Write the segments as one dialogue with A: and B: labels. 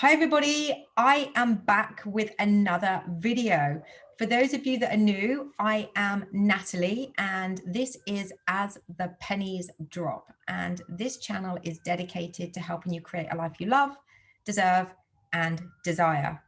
A: Hi everybody, I am back with another video. For those of you that are new, I am Natalie and this is As the Pennies Drop. And this channel is dedicated to helping you create a life you love, deserve, and desire.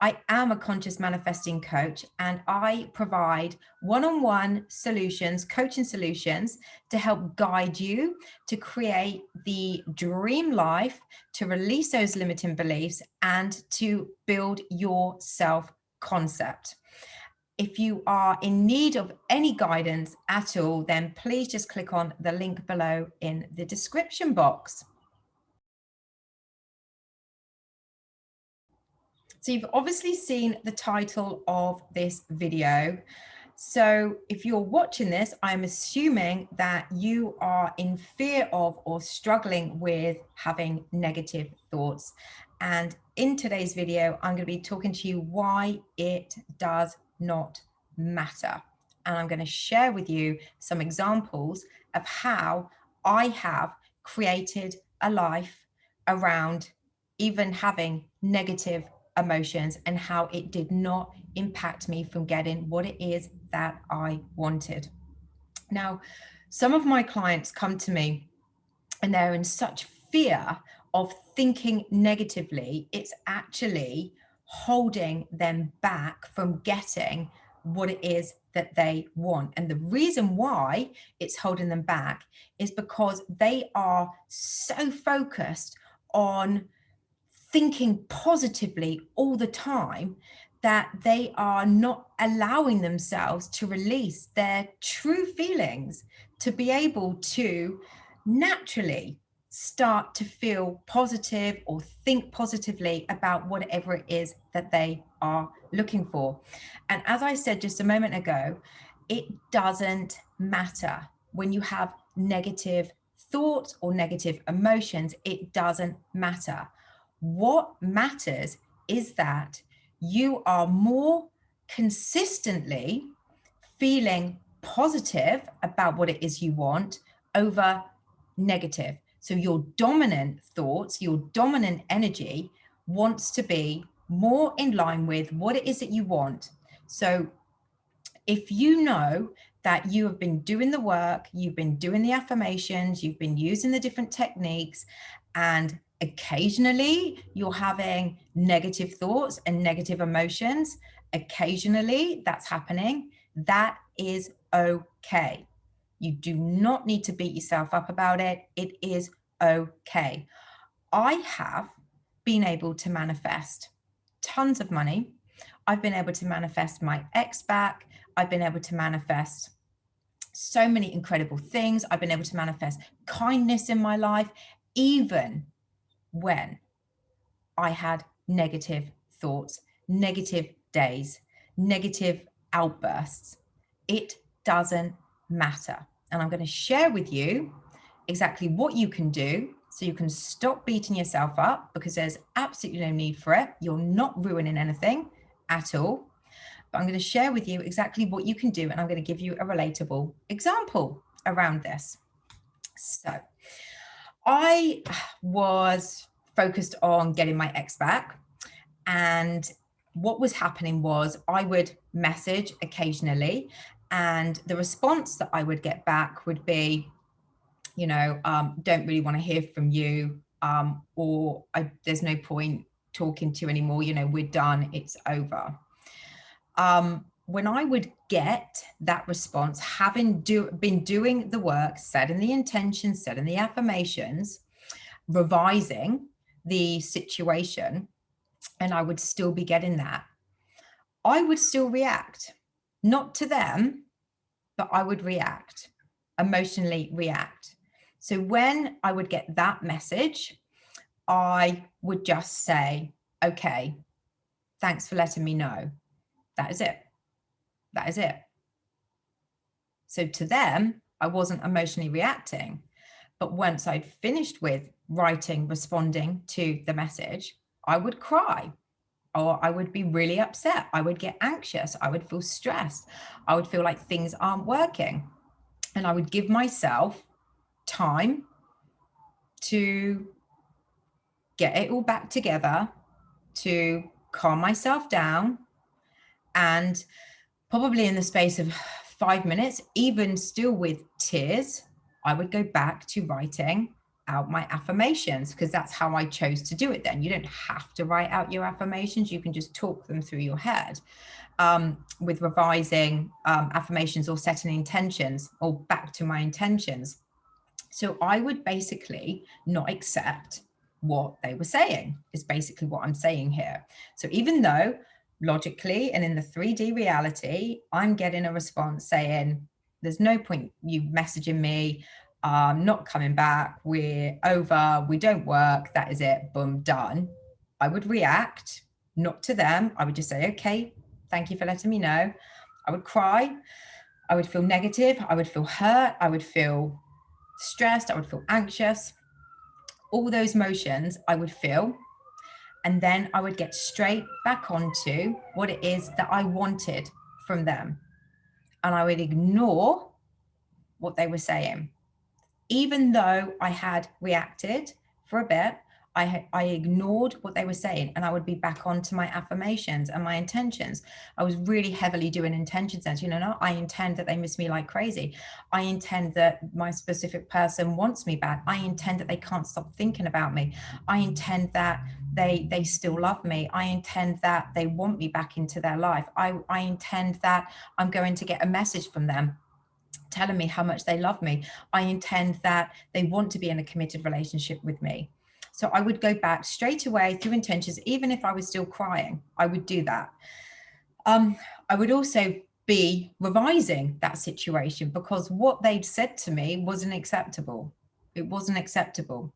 A: I am a conscious manifesting coach and I provide one-on-one solutions, coaching solutions to help guide you to create the dream life, to release those limiting beliefs and to build your self-concept. If you are in need of any guidance at all, then please just click on the link below in the description box. So you've obviously seen the title of this video. So if you're watching this, I'm assuming that you are in fear of or struggling with having negative thoughts. And in today's video, I'm going to be talking to you why it does not matter. And I'm going to share with you some examples of how I have created a life around even having negative emotions and how it did not impact me from getting what it is that I wanted. Now, some of my clients come to me and they're in such fear of thinking negatively, it's actually holding them back from getting what it is that they want. And the reason why it's holding them back is because they are so focused on thinking positively all the time that they are not allowing themselves to release their true feelings, to be able to naturally start to feel positive or think positively about whatever it is that they are looking for. And as I said just a moment ago, it doesn't matter when you have negative thoughts or negative emotions, it doesn't matter. What matters is that you are more consistently feeling positive about what it is you want over negative. So your dominant thoughts, your dominant energy wants to be more in line with what it is that you want. So if you know that you have been doing the work, you've been doing the affirmations, you've been using the different techniques, and occasionally you're having negative thoughts and negative emotions, occasionally that's happening, that is okay. You do not need to beat yourself up about it. It is okay. I have been able to manifest tons of money. I've been able to manifest my ex back. I've been able to manifest so many incredible things. I've been able to manifest kindness in my life, even when I had negative thoughts, negative days, negative outbursts. It doesn't matter. And I'm going to share with you exactly what you can do so you can stop beating yourself up, because there's absolutely no need for it. You're not ruining anything at all. But I'm going to share with you exactly what you can do, and I'm going to give you a relatable example around this. So I was focused on getting my ex back, and what was happening was I would message occasionally, and the response that I would get back would be, don't really want to hear from you, or there's no point talking to you anymore, we're done, it's over. When I would get that response, having been doing the work, setting the intentions, setting the affirmations, revising the situation, and I would still be getting that, I would still react, not to them, but I would react, emotionally react. So when I would get that message, I would just say, okay, thanks for letting me know. That is it. That is it. So to them, I wasn't emotionally reacting. But once I'd finished with writing, responding to the message, I would cry, or I would be really upset. I would get anxious. I would feel stressed. I would feel like things aren't working. And I would give myself time to get it all back together to calm myself down, and probably in the space of 5 minutes, even still with tears, I would go back to writing out my affirmations, because that's how I chose to do it then. You don't have to write out your affirmations. You can just talk them through your head. With revising affirmations or setting intentions, or back to my intentions. So I would basically not accept what they were saying, is basically what I'm saying here. So even though logically and in the 3D reality, I'm getting a response saying, there's no point you messaging me, not coming back, we're over, we don't work, that is it, boom, done. I would react, not to them. I would just say, okay, thank you for letting me know. I would cry. I would feel negative. I would feel hurt. I would feel stressed. I would feel anxious. All those emotions I would feel. And then I would get straight back onto what it is that I wanted from them. And I would ignore what they were saying. Even though I had reacted for a bit, I ignored what they were saying, and I would be back onto my affirmations and my intentions. I was really heavily doing intention sense. You know, no, I intend that they miss me like crazy. I intend that my specific person wants me back. I intend that they can't stop thinking about me. I intend that they still love me. I intend that they want me back into their life. I intend that I'm going to get a message from them telling me how much they love me. I intend that they want to be in a committed relationship with me. So I would go back straight away through intentions, even if I was still crying, I would do that. I would also be revising that situation, because what they'd said to me wasn't acceptable. It wasn't acceptable.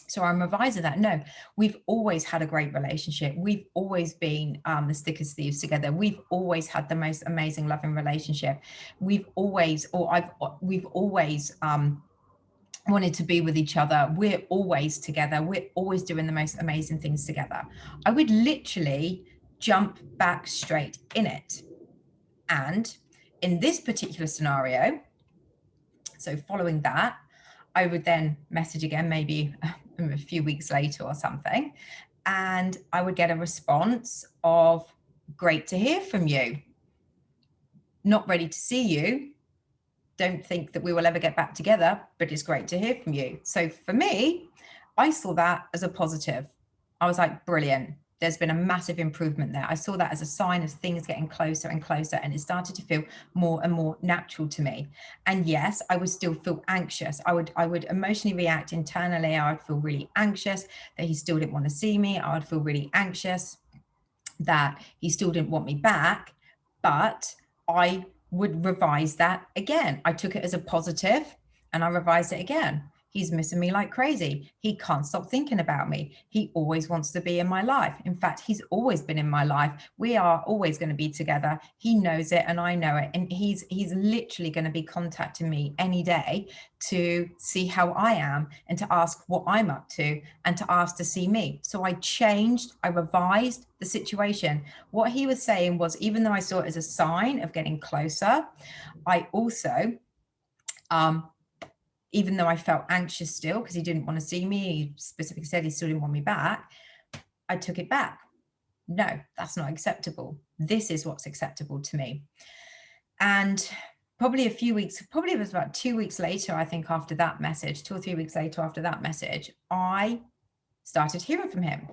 A: So I'm revising that. No, we've always had a great relationship. We've always been the thickest thieves together. We've always had the most amazing loving relationship. We've always wanted to be with each other. We're always together. We're always doing the most amazing things together. I would literally jump back straight in it. And in this particular scenario, so following that, I would then message again, maybe a few weeks later or something, and I would get a response of, great to hear from you. Not ready to see you. Don't think that we will ever get back together, but it's great to hear from you. So for me, I saw that as a positive. I was like, brilliant. There's been a massive improvement there. I saw that as a sign of things getting closer and closer, and it started to feel more and more natural to me. And yes, I would still feel anxious. I would emotionally react internally. I would feel really anxious that he still didn't want to see me. I would feel really anxious that he still didn't want me back, but I would revise that again. I took it as a positive and I revised it again. He's missing me like crazy. He can't stop thinking about me. He always wants to be in my life. In fact, he's always been in my life. We are always going to be together. He knows it and I know it. And he's literally going to be contacting me any day to see how I am and to ask what I'm up to and to ask to see me. So I changed, I revised the situation. What he was saying was, even though I saw it as a sign of getting closer, I also, even though I felt anxious still because he didn't want to see me, he specifically said he still didn't want me back, I took it back. No, that's not acceptable. This is what's acceptable to me. And probably it was about 2 weeks later, I think, after that message, 2 or 3 weeks later after that message, I started hearing from him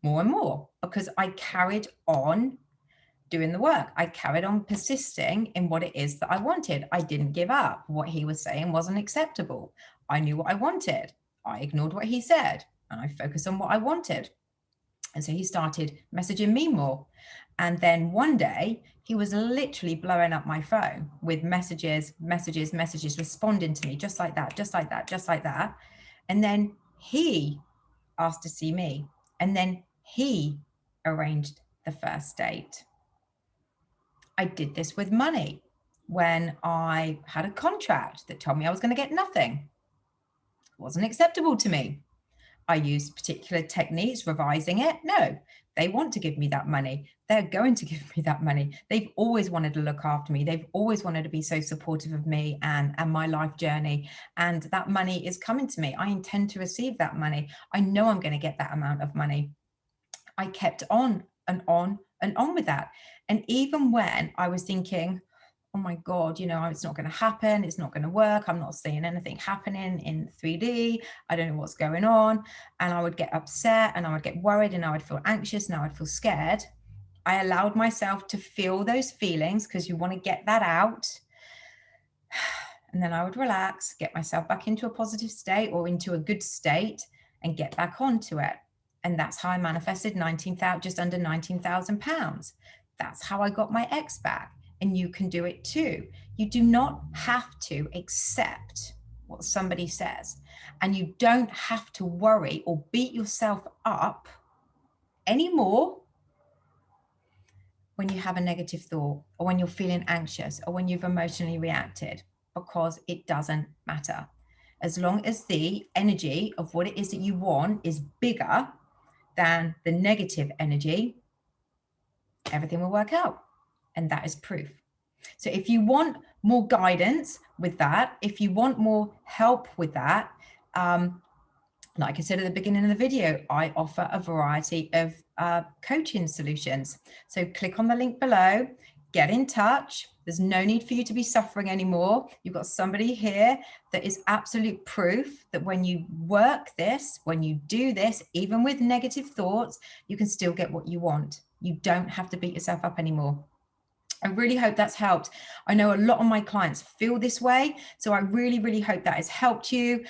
A: more and more, because I carried on doing the work. I carried on persisting in what it is that I wanted. I didn't give up. What he was saying wasn't acceptable. I knew what I wanted. I ignored what he said and I focused on what I wanted. And so he started messaging me more. And then one day he was literally blowing up my phone with messages, responding to me just like that, just like that, just like that. And then he asked to see me. And then he arranged the first date. I did this with money when I had a contract that told me I was going to get nothing. It wasn't acceptable to me. I used particular techniques, revising it. No, they want to give me that money. They're going to give me that money. They've always wanted to look after me. They've always wanted to be so supportive of me and my life journey. And that money is coming to me. I intend to receive that money. I know I'm going to get that amount of money. I kept on and on and on with that. And even when I was thinking, oh my God, you know, it's not going to happen. It's not going to work. I'm not seeing anything happening in 3D. I don't know what's going on. And I would get upset and I would get worried and I would feel anxious and I would feel scared. I allowed myself to feel those feelings because you want to get that out. And then I would relax, get myself back into a positive state or into a good state and get back onto it. And that's how I manifested just under £19,000. That's how I got my ex back. And you can do it too. You do not have to accept what somebody says. And you don't have to worry or beat yourself up anymore when you have a negative thought or when you're feeling anxious or when you've emotionally reacted, because it doesn't matter. As long as the energy of what it is that you want is bigger than the negative energy, everything will work out. And that is proof. So if you want more guidance with that, if you want more help with that, like I said at the beginning of the video, I offer a variety of coaching solutions. So click on the link below, get in touch. There's no need for you to be suffering anymore. You've got somebody here that is absolute proof that when you work this, when you do this, even with negative thoughts, you can still get what you want. You don't have to beat yourself up anymore. I really hope that's helped. I know a lot of my clients feel this way, so I really, really hope that has helped you.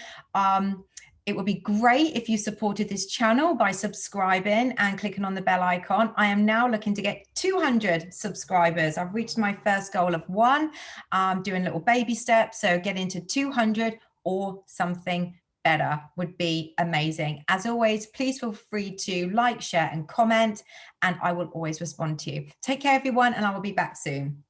A: It would be great if you supported this channel by subscribing and clicking on the bell icon. I am now looking to get 200 subscribers. I've reached my first goal of 1. I'm doing little baby steps, so getting to 200 or something better would be amazing. As always, please feel free to like, share, and comment, and I will always respond to you. Take care, everyone, and I will be back soon.